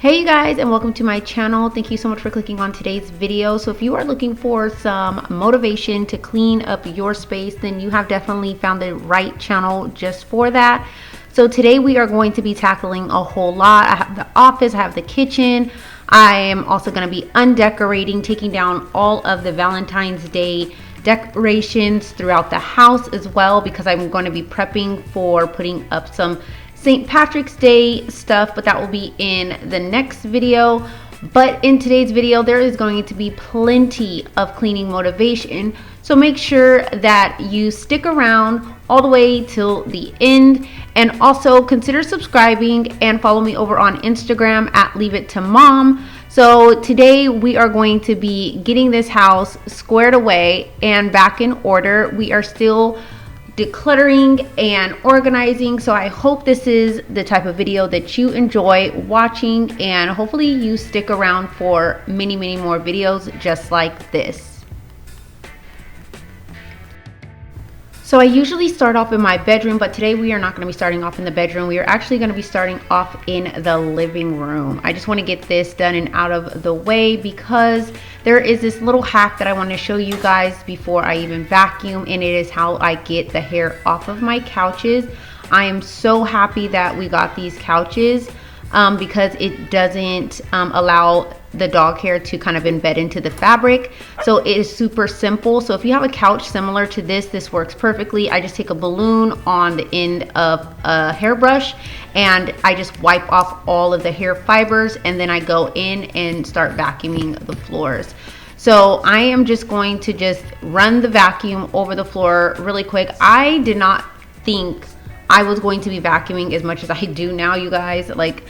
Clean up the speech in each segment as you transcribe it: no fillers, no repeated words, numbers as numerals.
Hey you guys, and welcome to my channel. Thank you so much for clicking on today's video. So if you are looking for some motivation to clean up your space, then you have definitely found the right channel just for that. So today we are going to be tackling a whole lot. I have the office, I have the kitchen. I am also going to be undecorating, taking down all of the Valentine's Day decorations throughout the house as well, because I'm going to be prepping for putting up some St. Patrick's Day stuff, but that will be in the next video. But in today's video, there is going to be plenty of cleaning motivation. So make sure that you stick around all the way till the end. And also consider subscribing and follow me over on Instagram at Leave It to Mom. So today we are going to be getting this house squared away and back in order. We are still decluttering and organizing, so I hope this is the type of video that you enjoy watching, and hopefully you stick around for many more videos just like this. So I usually start off in my bedroom, but today we are not going to be starting off in the bedroom. We are actually going to be starting off in the living room. I just want to get this done and out of the way because there is this little hack that I want to show you guys before I even vacuum, and it is how I get the hair off of my couches. I am so happy that we got these couches because it doesn't allow the dog hair to kind of embed into the fabric. So it is super simple. So if you have a couch similar to this works perfectly. I just take a balloon on the end of a hairbrush and I just wipe off all of the hair fibers, and then I go in and start vacuuming the floors. So I am just going to just run the vacuum over the floor really quick. I did not think I was going to be vacuuming as much as I do now, you guys. Like,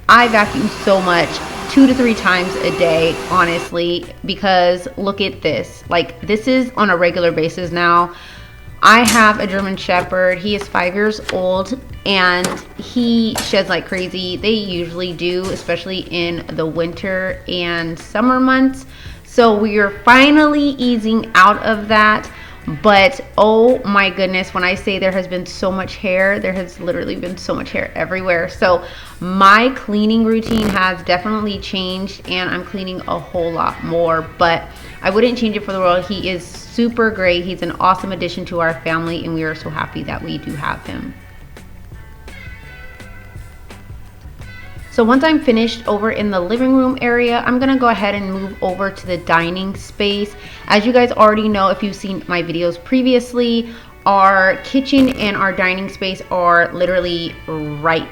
I vacuum so much, 2 to 3 times a day, honestly, because look at this. Like, this is on a regular basis now. I have a German Shepherd. He is 5 years old and he sheds like crazy. They usually do, especially in the winter and summer months. So we are finally easing out of that. But oh my goodness, when I say there has been so much hair, there has literally been so much hair everywhere. So my cleaning routine has definitely changed, and I'm cleaning a whole lot more, but I wouldn't change it for the world. He is super great. He's an awesome addition to our family, and we are so happy that we do have him. So once I'm finished over in the living room area, I'm gonna go ahead and move over to the dining space. As you guys already know, if you've seen my videos previously, our kitchen and our dining space are literally right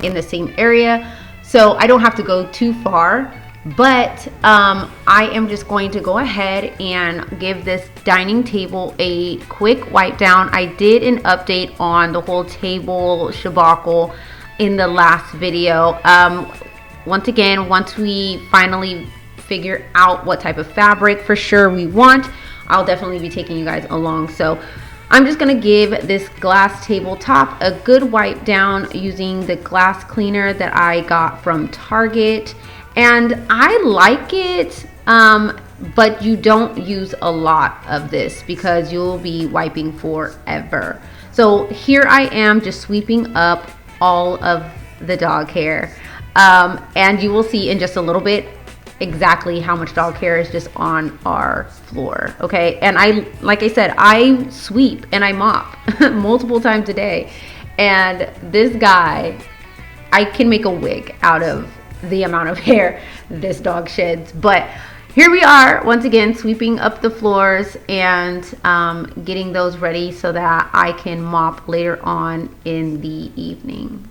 in the same area. So I don't have to go too far, but I am just going to go ahead and give this dining table a quick wipe down. I did an update on the whole table shabacle in the last video. Once again, once we finally figure out what type of fabric for sure we want, I'll definitely be taking you guys along. So I'm just gonna give this glass tabletop a good wipe down using the glass cleaner that I got from Target, and I like it, but you don't use a lot of this because you'll be wiping forever. So here I am just sweeping up all of the dog hair, and you will see in just a little bit exactly how much dog hair is just on our floor. Okay, and like I said, I sweep and I mop multiple times a day, and this guy, I can make a wig out of the amount of hair this dog sheds. But here we are once again sweeping up the floors and getting those ready so that I can mop later on in the evening.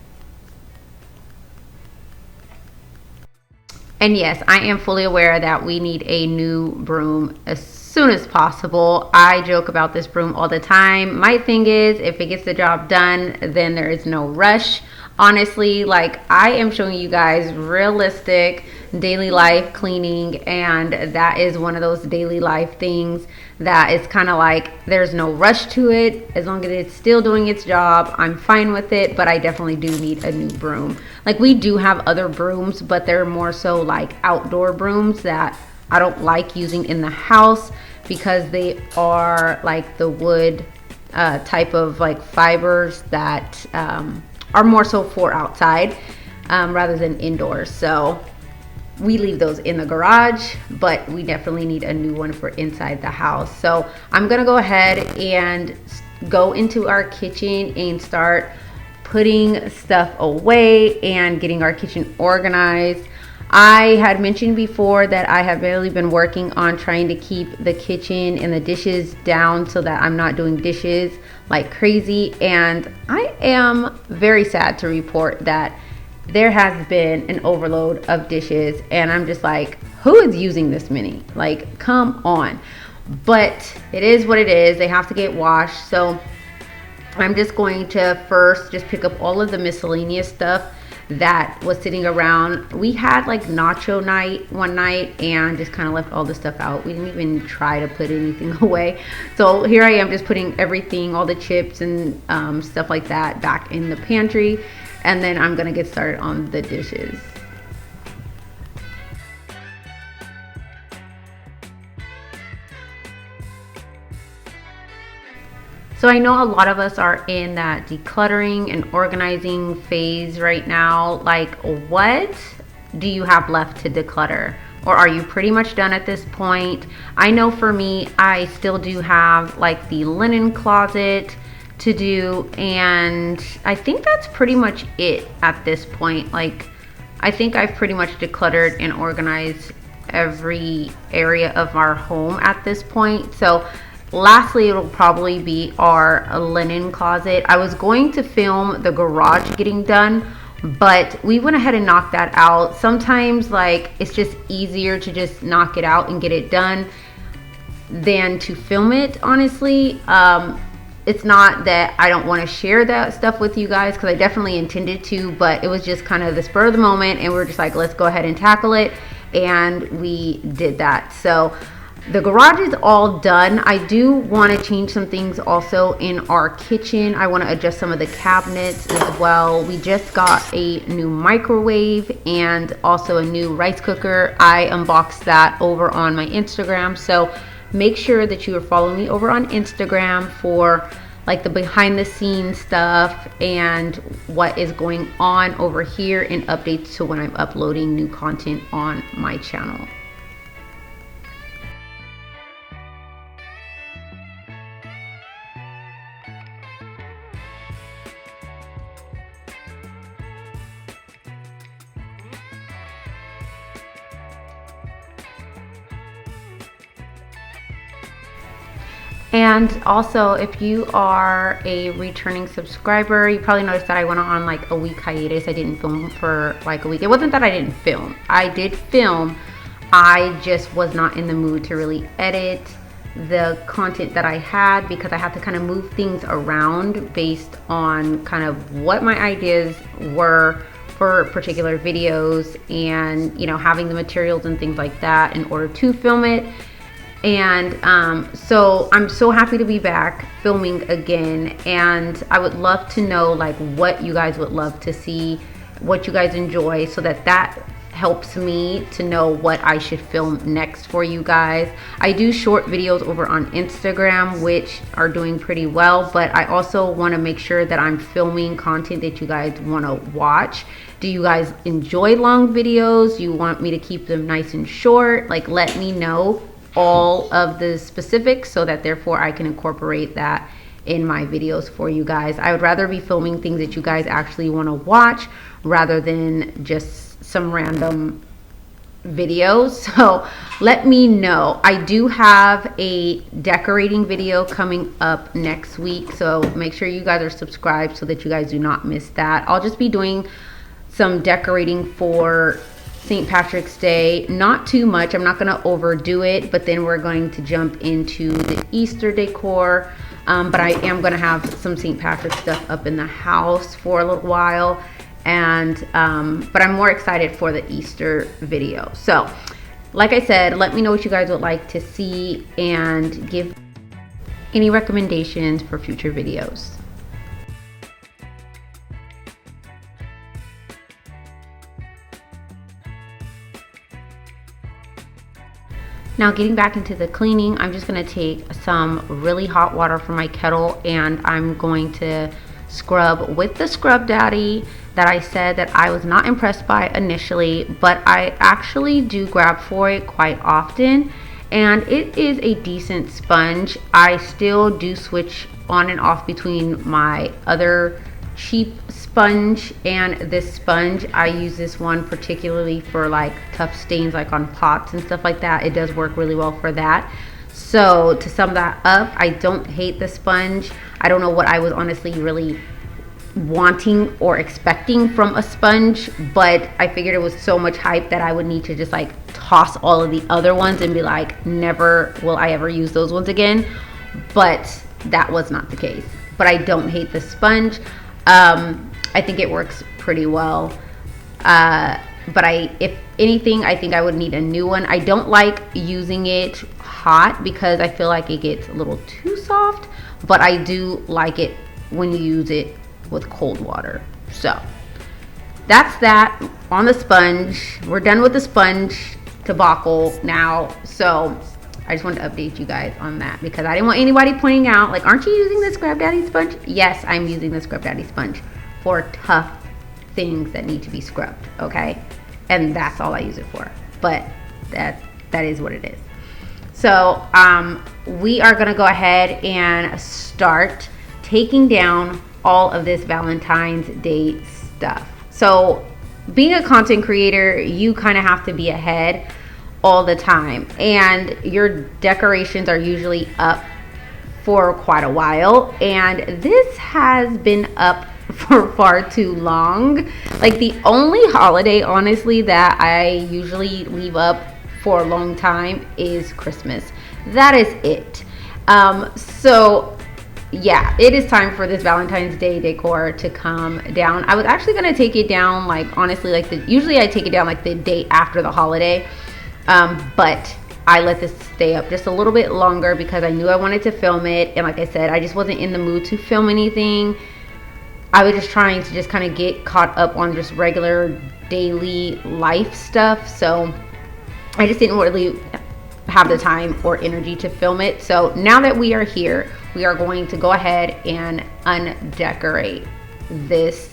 And yes, I am fully aware that we need a new broom as soon as possible. I joke about this broom all the time. My thing is, if it gets the job done, then there is no rush. Honestly, like, I am showing you guys realistic daily life cleaning, and that is one of those daily life things that is kind of like there's no rush to it. As long as it's still doing its job, I'm fine with it, but I definitely do need a new broom. Like, we do have other brooms, but they're more so like outdoor brooms that I don't like using in the house because they are like the wood type of like fibers that are more so for outside rather than indoors. So we leave those in the garage, but we definitely need a new one for inside the house. So I'm gonna go ahead and go into our kitchen and start putting stuff away and getting our kitchen organized. I had mentioned before that I have really been working on trying to keep the kitchen and the dishes down so that I'm not doing dishes like crazy, and I am very sad to report that there has been an overload of dishes, and I'm just like, who is using this many? Like, come on. But it is what it is. They have to get washed. So I'm just going to first just pick up all of the miscellaneous stuff that was sitting around. We had like nacho night one night and just kind of left all the stuff out. We didn't even try to put anything away. So here I am just putting everything, all the chips and stuff like that back in the pantry. And then I'm gonna get started on the dishes. So I know a lot of us are in that decluttering and organizing phase right now. Like, what do you have left to declutter? Or are you pretty much done at this point? I know for me, I still do have like the linen closet to do, and I think that's pretty much it at this point. Like, I think I've pretty much decluttered and organized every area of our home at this point. So lastly, it'll probably be our linen closet. I was going to film the garage getting done, but we went ahead and knocked that out. Sometimes like it's just easier to just knock it out and get it done than to film it, honestly. It's not that I don't want to share that stuff with you guys, because I definitely intended to, but it was just kind of the spur of the moment, and we're just like, let's go ahead and tackle it, and we did that. So the garage is all done. I do want to change some things also in our kitchen. I want to adjust some of the cabinets as well. We just got a new microwave and also a new rice cooker. I unboxed that over on my Instagram. So make sure that you are following me over on Instagram for like the behind the scenes stuff and what is going on over here and updates to when I'm uploading new content on my channel. And also, if you are a returning subscriber, you probably noticed that I went on like a week hiatus. I didn't film for like a week. It wasn't that I didn't film. I did film. I just was not in the mood to really edit the content that I had, because I had to kind of move things around based on kind of what my ideas were for particular videos, and you know, having the materials and things like that in order to film it. And so I'm so happy to be back filming again, and I would love to know like what you guys would love to see, what you guys enjoy, so that helps me to know what I should film next for you guys. I do short videos over on Instagram, which are doing pretty well, but I also want to make sure that I'm filming content that you guys want to watch. Do you guys enjoy long videos? You want me to keep them nice and short? Like, let me know all of the specifics so that therefore I can incorporate that in my videos for you guys. I would rather be filming things that you guys actually want to watch rather than just some random videos. So let me know. I do have a decorating video coming up next week, so make sure you guys are subscribed so that you guys do not miss that. I'll just be doing some decorating for St. Patrick's Day, not too much. I'm not going to overdo it, but then we're going to jump into the Easter decor. But I am going to have some St. Patrick's stuff up in the house for a little while, and but I'm more excited for the Easter video. So like I said, let me know what you guys would like to see and give any recommendations for future videos. Now getting back into the cleaning, I'm just going to take some really hot water from my kettle, and I'm going to scrub with the Scrub Daddy that I said that I was not impressed by initially, but I actually do grab for it quite often, and it is a decent sponge. I still do switch on and off between my other cheap sponge and this sponge. I use this one particularly for like tough stains, like on pots and stuff like that. It does work really well for that. So to sum that up, I don't hate the sponge. I don't know what I was honestly really wanting or expecting from a sponge, but I figured it was so much hype that I would need to just like toss all of the other ones and be like, never will I ever use those ones again. But that was not the case. But I don't hate the sponge. I think it works pretty well. But if anything, I think I would need a new one. I don't like using it hot because I feel like it gets a little too soft, but I do like it when you use it with cold water. So that's that on the sponge. We're done with the sponge debacle now. So I just wanted to update you guys on that because I didn't want anybody pointing out like, aren't you using the Scrub Daddy sponge? Yes, I'm using the Scrub Daddy sponge for tough things that need to be scrubbed, okay? And that's all I use it for. But that is what it is. So we are gonna go ahead and start taking down all of this Valentine's Day stuff. So being a content creator, you kind of have to be ahead all the time, and your decorations are usually up for quite a while, and this has been up for far too long. Like the only holiday honestly that I usually leave up for a long time is Christmas. That is it. So yeah, it is time for this Valentine's Day decor to come down. I was actually gonna take it down like honestly like usually I take it down like the day after the holiday, but I let this stay up just a little bit longer because I knew I wanted to film it, and like I said, I just wasn't in the mood to film anything. I was just trying to just kind of get caught up on just regular daily life stuff, so I just didn't really have the time or energy to film it. So now that we are here, we are going to go ahead and undecorate this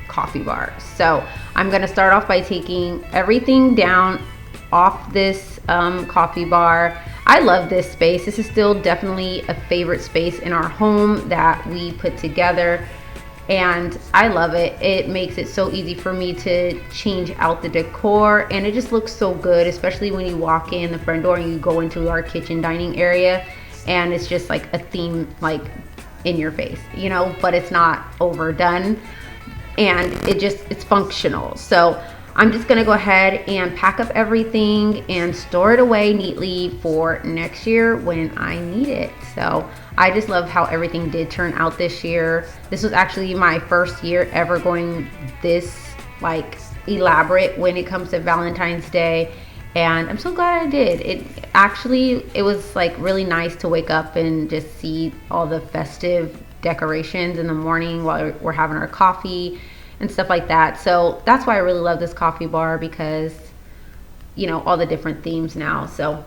coffee bar. So I'm going to start off by taking everything down off this coffee bar. I love this space. This is still definitely a favorite space in our home that we put together, and I love it. It makes it so easy for me to change out the decor, and it just looks so good, especially when you walk in the front door and you go into our kitchen dining area, and it's just like a theme like in your face, you know, but it's not overdone, and it's functional. So I'm just gonna go ahead and pack up everything and store it away neatly for next year when I need it. So I just love how everything did turn out this year. This was actually my first year ever going this like elaborate when it comes to Valentine's Day, and I'm so glad I did. It was like really nice to wake up and just see all the festive decorations in the morning while we're having our coffee and stuff like that. So that's why I really love this coffee bar, because you know, all the different themes now. So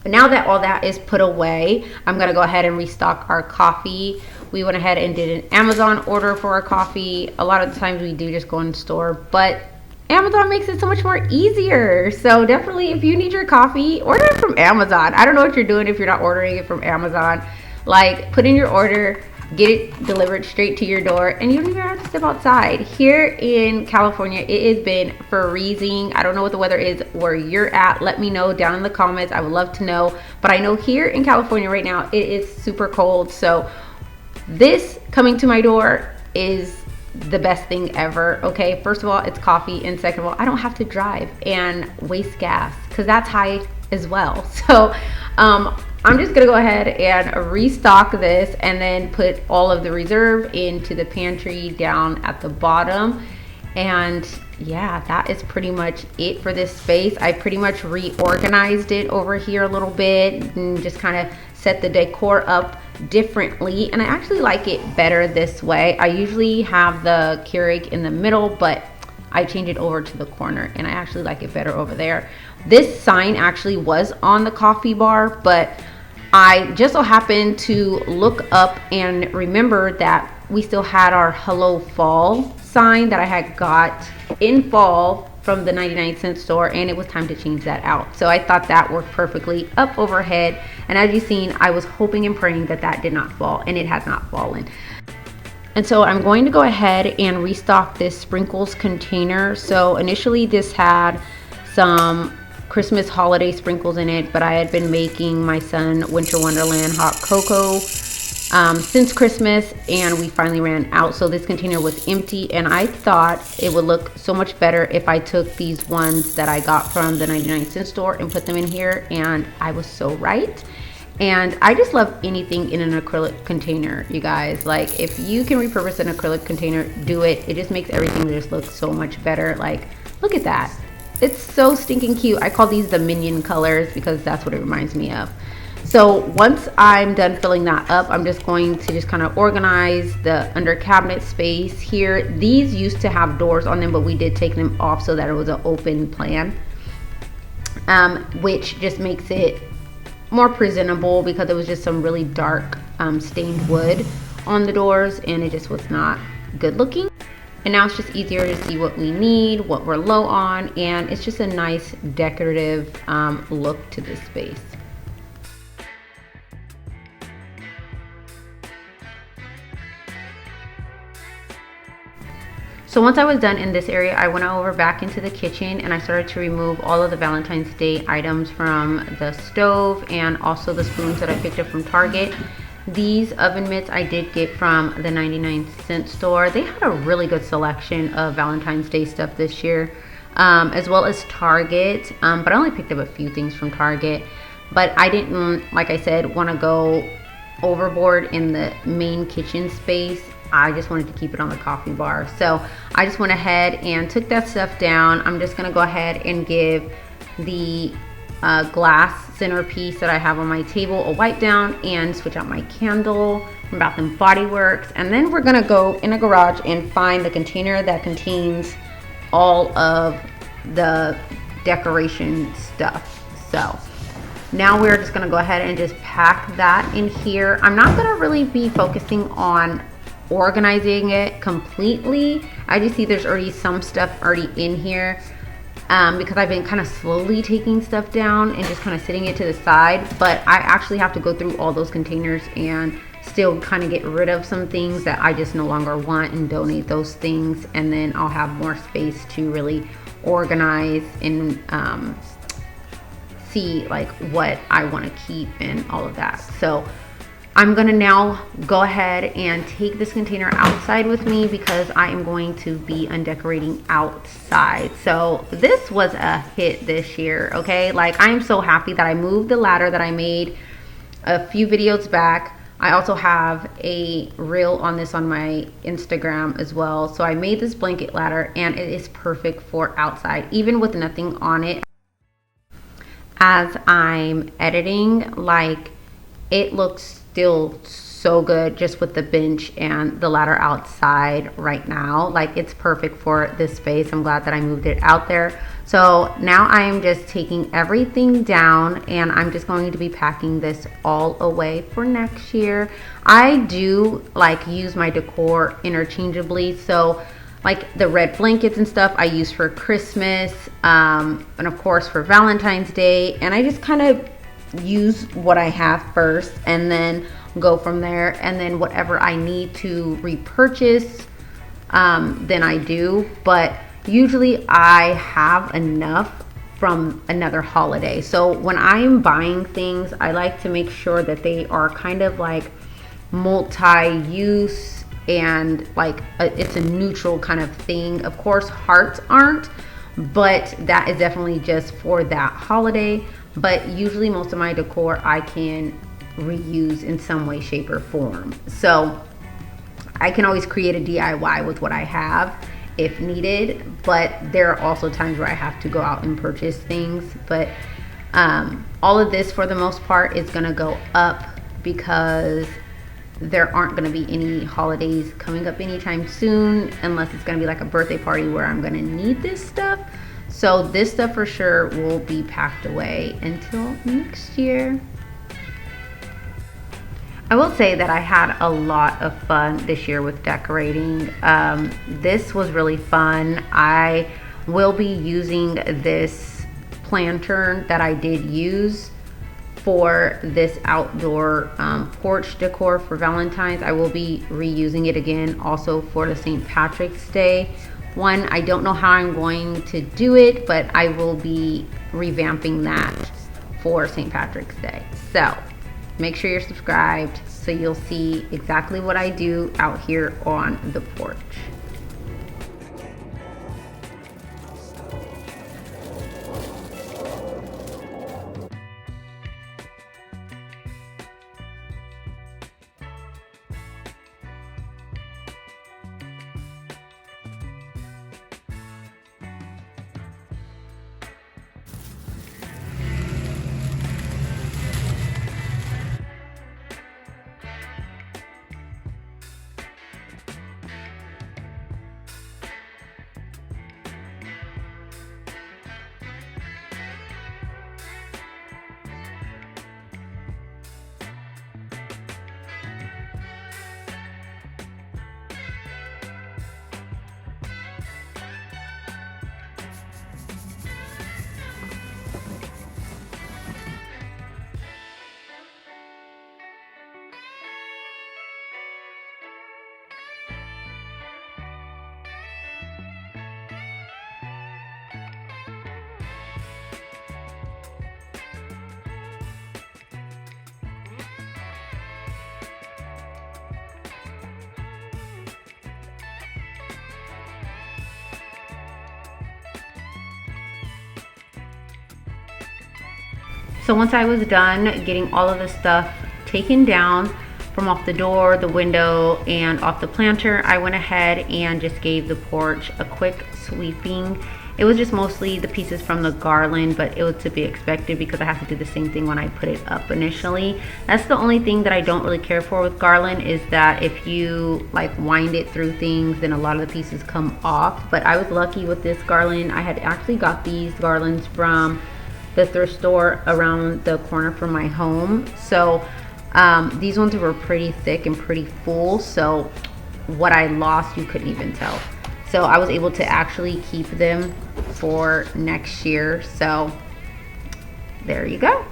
now that all that is put away, I'm gonna go ahead and restock our coffee. We went ahead and did an Amazon order for our coffee. A lot of the times we do just go in the store, but Amazon makes it so much more easier. So definitely, if you need your coffee, order it from Amazon. I don't know what you're doing if you're not ordering it from Amazon. Like, put in your order, get it delivered straight to your door, and you don't even have to step outside. Here in California, it has been freezing. I don't know what the weather is where you're at. Let me know down in the comments. I would love to know. But I know here in California right now, it is super cold. So this coming to my door is the best thing ever. Okay, first of all, it's coffee, and second of all, I don't have to drive and waste gas because that's high as well. So I'm just gonna go ahead and restock this and then put all of the reserve into the pantry down at the bottom. And yeah, that is pretty much it for this space. I pretty much reorganized it over here a little bit and just kind of set the decor up differently, and I actually like it better this way. I usually have the Keurig in the middle, but I changed it over to the corner, and I actually like it better over there. This sign actually was on the coffee bar, but I just so happened to look up and remember that we still had our Hello Fall sign that I had got in fall from the 99-cent store, and it was time to change that out. So I thought that worked perfectly up overhead, and as you've seen, I was hoping and praying that that did not fall, and it has not fallen. And so I'm going to go ahead and restock this sprinkles container. So initially this had some Christmas holiday sprinkles in it, but I had been making my son Winter Wonderland hot cocoa since Christmas, and we finally ran out. So this container was empty, and I thought it would look so much better if I took these ones that I got from the 99-cent store and put them in here, and I was so right. And I just love anything in an acrylic container, you guys. Like, if you can repurpose an acrylic container, do it. It just makes everything just look so much better. Like, look at that. It's so stinking cute. I call these the minion colors because that's what it reminds me of. So once I'm done filling that up, I'm just going to just kind of organize the under cabinet space here. These used to have doors on them, but we did take them off so that it was an open plan, which just makes it more presentable because it was just some really dark stained wood on the doors, and it just was not good looking. And now it's just easier to see what we need, what we're low on, and it's just a nice decorative look to this space. So once I was done in this area, I went over back into the kitchen and I started to remove all of the Valentine's Day items from the stove, and also the spoons that I picked up from Target. These oven mitts I did get from the 99-cent store. They had a really good selection of Valentine's Day stuff this year, as well as Target, but I only picked up a few things from Target. But I didn't, like I said, want to go overboard in the main kitchen space. I just wanted to keep it on the coffee bar. So I just went ahead and took that stuff down. I'm just gonna go ahead and give the glass centerpiece that I have on my table a wipe down and switch out my candle from Bath and Body Works. And then we're gonna go in a garage and find the container that contains all of the decoration stuff. So now we're just gonna go ahead and just pack that in here. I'm not gonna really be focusing on organizing it completely. I just see there's already some stuff already in here because I've been kind of slowly taking stuff down and just kind of sitting it to the side, but I actually have to go through all those containers and still kind of get rid of some things that I just no longer want and donate those things, and then I'll have more space to really organize and see like what I want to keep and all of that. So I'm gonna now go ahead and take this container outside with me because I am going to be undecorating outside. So this was a hit this year, okay? Like, I am so happy that I moved the ladder that I made a few videos back. I also have a reel on this on my Instagram as well. So I made this blanket ladder and it is perfect for outside, even with nothing on it. As I'm editing, like, it looks still so good just with the bench and the ladder outside right now. Like, it's perfect for this space. I'm glad that I moved it out there. So now I'm just taking everything down and I'm just going to be packing this all away for next year. I do like use my decor interchangeably. So like the red blankets and stuff I use for Christmas, and of course for Valentine's Day. And I just kind of use what I have first and then go from there, and then whatever I need to repurchase, then I do. But usually I have enough from another holiday. So when I'm buying things, I like to make sure that they are kind of like multi-use and like it's a neutral kind of thing. Of course, hearts aren't, but that is definitely just for that holiday. But usually most of my decor I can reuse in some way, shape, or form. So I can always create a DIY with what I have if needed, but there are also times where I have to go out and purchase things. But all of this for the most part is gonna go up because there aren't gonna be any holidays coming up anytime soon, unless it's gonna be like a birthday party where I'm gonna need this stuff. So this stuff for sure will be packed away until next year. I will say that I had a lot of fun this year with decorating. This was really fun. I will be using this planter that I did use for this outdoor porch decor for Valentine's. I will be reusing it again also for the St. Patrick's Day one. I don't know how I'm going to do it, but I will be revamping that for St. Patrick's Day. So make sure you're subscribed so you'll see exactly what I do out here on the porch. So once I was done getting all of the stuff taken down from off the door, the window, and off the planter, I went ahead and just gave the porch a quick sweeping. It was just mostly the pieces from the garland, but it was to be expected because I have to do the same thing when I put it up initially. That's the only thing that I don't really care for with garland, is that if you like wind it through things, then a lot of the pieces come off. But I was lucky with this garland. I had actually got these garlands from the thrift store around the corner from my home. So these ones were pretty thick and pretty full, so what I lost you couldn't even tell. So I was able to actually keep them for next year. So there you go.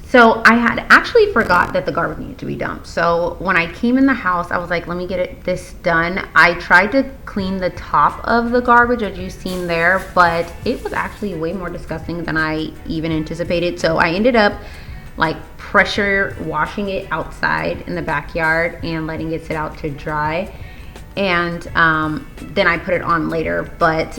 So I had actually forgot that the garbage needed to be dumped. So when I came in the house, I was like, let me get this done. I tried to clean the top of the garbage, as you've seen there, but it was actually way more disgusting than I even anticipated. So I ended up like pressure washing it outside in the backyard and letting it sit out to dry. And then I put it on later. But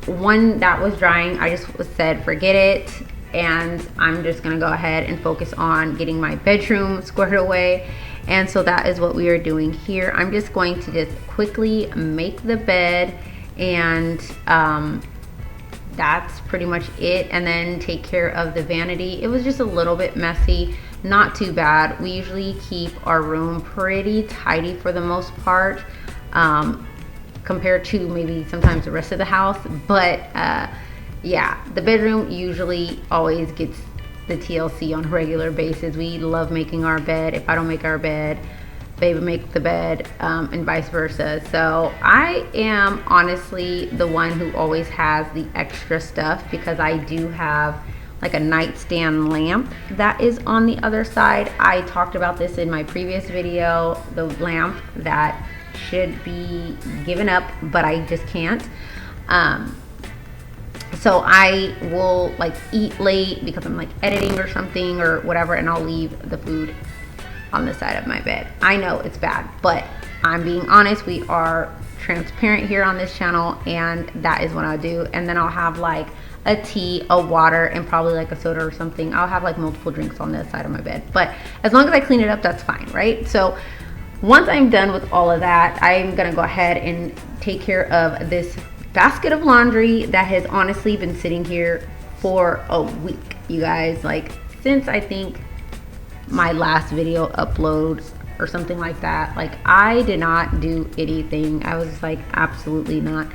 when that was drying, I just said, forget it. And I'm just gonna go ahead and focus on getting my bedroom squared away. And so that is what we are doing here. I'm just going to just quickly make the bed, and that's pretty much it. And then take care of the vanity. It was just a little bit messy, not too bad. We usually keep our room pretty tidy for the most part, compared to maybe sometimes the rest of the house. But yeah, the bedroom usually always gets the TLC on a regular basis. We love making our bed. If I don't make our bed, babe will make the bed, and vice versa. So I am honestly the one who always has the extra stuff, because I do have like a nightstand lamp that is on the other side. I talked about this in my previous video, the lamp that should be given up, but I just can't. So I will like eat late because I'm like editing or something or whatever, and I'll leave the food on the side of my bed. I know it's bad, but I'm being honest. We are transparent here on this channel, and that is what I'll do. And then I'll have like a tea, a water, and probably like a soda or something. I'll have like multiple drinks on this side of my bed, but as long as I clean it up, that's fine, right? So once I'm done with all of that, I'm gonna go ahead and take care of this basket of laundry that has honestly been sitting here for a week, you guys. Like, since I think my last video upload or something like that. Like, I did not do anything. I was like, absolutely not.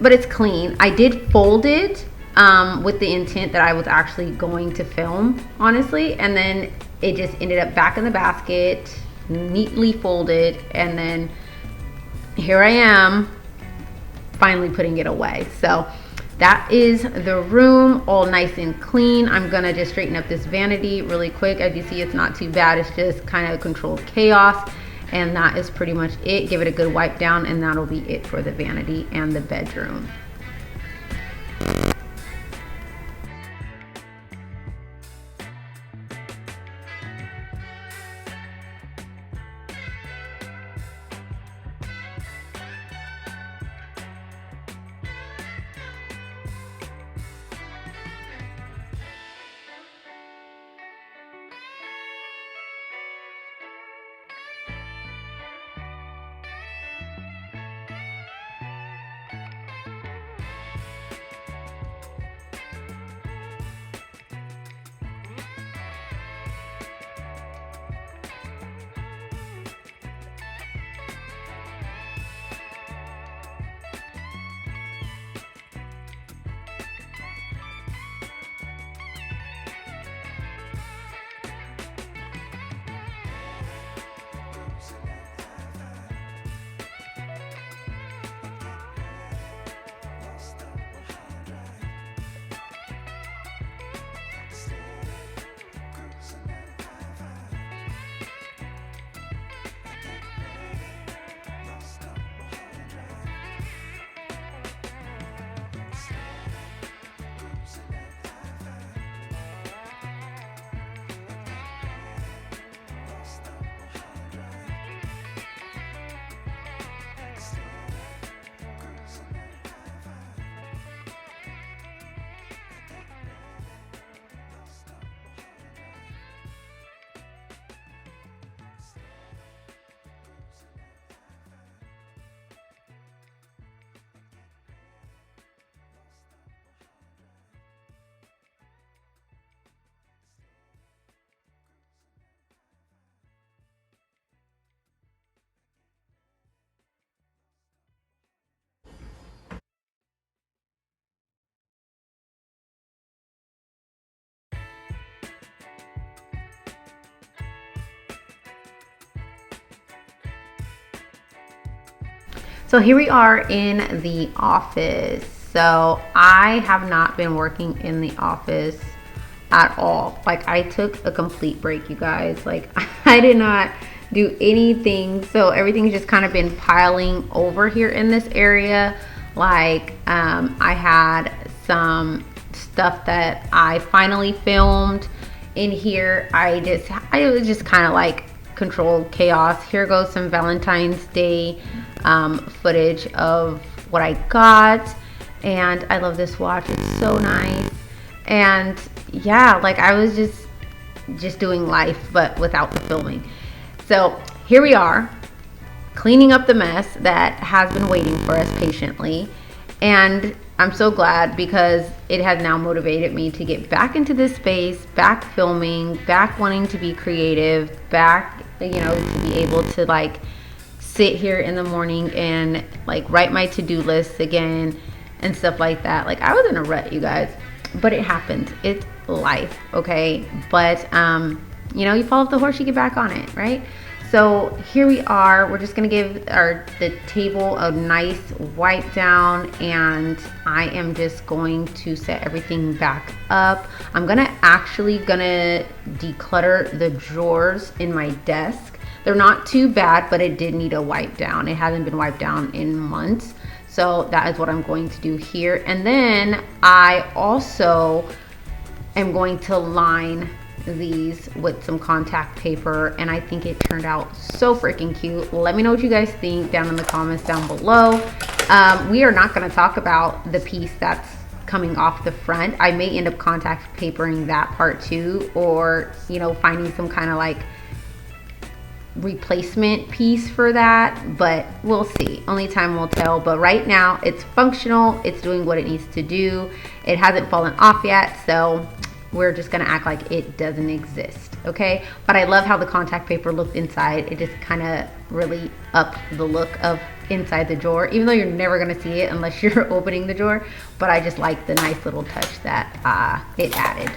But it's clean. I did fold it with the intent that I was actually going to film, honestly, and then it just ended up back in the basket, neatly folded, and then here I am finally putting it away. So that is the room, all nice and clean. I'm gonna just straighten up this vanity really quick. As you see, it's not too bad. It's just kind of controlled chaos, and that is pretty much it. Give it a good wipe down, and that'll be it for the vanity and the bedroom. So here we are in the office. So I have not been working in the office at all. Like, I took a complete break, you guys. Like, I did not do anything. So everything's just kind of been piling over here in this area. Like, I had some stuff that I finally filmed in here. It was just kind of like controlled chaos. Here goes some Valentine's Day footage of what I got, and I love this watch. It's so nice. And yeah, like, I was just doing life, but without the filming. So here we are, cleaning up the mess that has been waiting for us patiently. And I'm so glad, because it has now motivated me to get back into this space, back filming, back wanting to be creative, back, you know, to be able to like sit here in the morning and like write my to-do lists again and stuff like that. Like, I was in a rut, you guys, but it happened. It's life, okay? But you know, you fall off the horse, you get back on it, right? So here we are. We're just gonna give the table a nice wipe down, and I am just going to set everything back up. I'm actually gonna declutter the drawers in my desk. They're not too bad, but it did need a wipe down. It hasn't been wiped down in months. So that is what I'm going to do here. And then I also am going to line these with some contact paper, and I think it turned out so freaking cute. Let me know what you guys think down in the comments down below. We are not going to talk about the piece that's coming off the front. I may end up contact papering that part too, or, you know, finding some kind of like replacement piece for that, but we'll see. Only time will tell. But right now it's functional, it's doing what it needs to do. It hasn't fallen off yet, so we're just gonna act like it doesn't exist, okay? But I love how the contact paper looked inside. It just kind of really upped the look of inside the drawer, even though you're never gonna see it unless you're opening the drawer. But I just like the nice little touch that it added.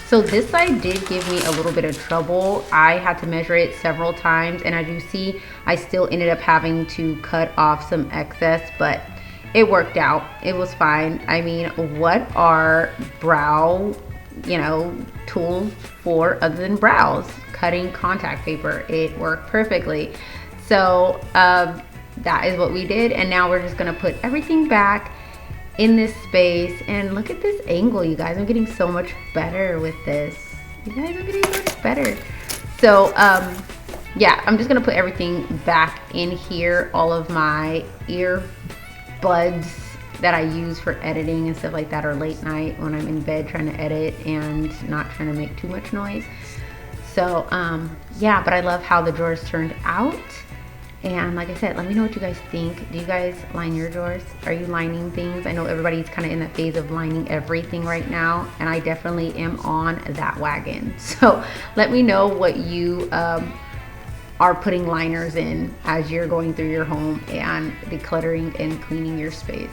So this side did give me a little bit of trouble. I had to measure it several times, and as you see, I still ended up having to cut off some excess, but it worked out. It was fine. I mean, what are brow, tools for other than brows? Cutting contact paper. It worked perfectly. So that is what we did, and now we're just gonna put everything back in this space. And look at this angle, you guys. I'm getting so much better with this. You guys are getting much better. So yeah, I'm just gonna put everything back in here. All of my earbuds that I use for editing and stuff like that, or late night when I'm in bed trying to edit and not trying to make too much noise. So yeah, but I love how the drawers turned out. And like I said, let me know what you guys think. Do you guys line your drawers? Are you lining things? I know everybody's kind of in that phase of lining everything right now, and I definitely am on that wagon. So let me know what you are putting liners in as you're going through your home and decluttering and cleaning your space.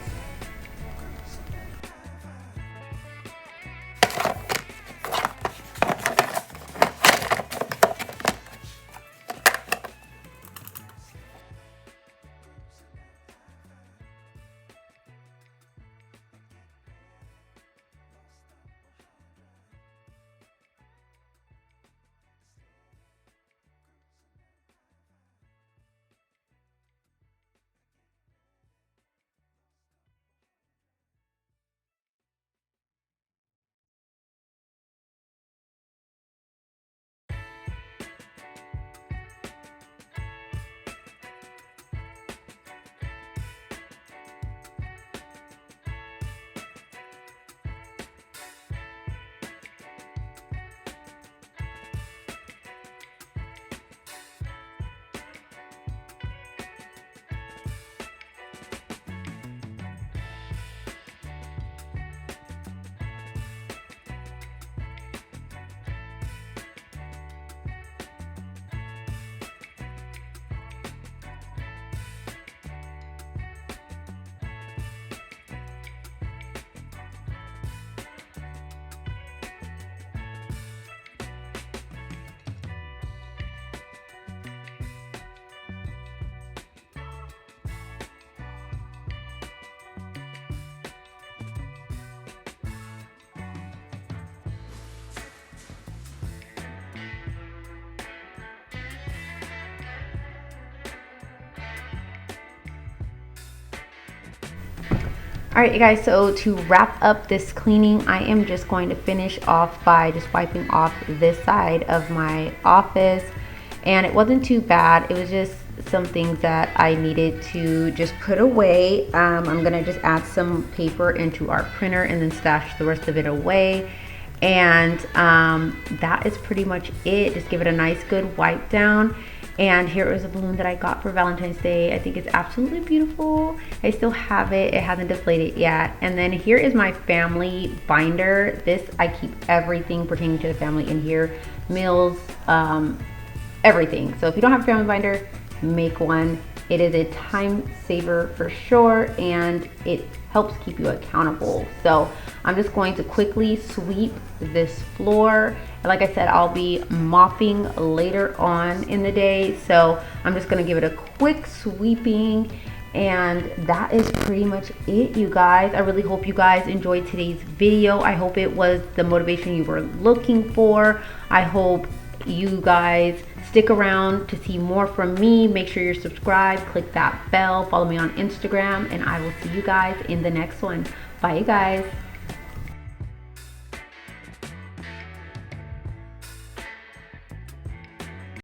All right, you guys, so to wrap up this cleaning, I am just going to finish off by just wiping off this side of my office. And it wasn't too bad. It was just some things that I needed to just put away. I'm gonna just add some paper into our printer and then stash the rest of it away. And that is pretty much it. Just give it a nice good wipe down. And here is a balloon that I got for Valentine's Day. I think it's absolutely beautiful. I still have it. It hasn't deflated yet. And then here is my family binder. This, I keep everything pertaining to the family in here. Meals, everything. So if you don't have a family binder, make one. It is a time saver for sure, and it helps keep you accountable. So I'm just going to quickly sweep this floor. And like I said, I'll be mopping later on in the day. So I'm just gonna give it a quick sweeping, and that is pretty much it, you guys. I really hope you guys enjoyed today's video. I hope it was the motivation you were looking for. I hope you guys stick around to see more from me. Make sure you're subscribed, click that bell, follow me on Instagram, and I will see you guys in the next one. Bye, you guys.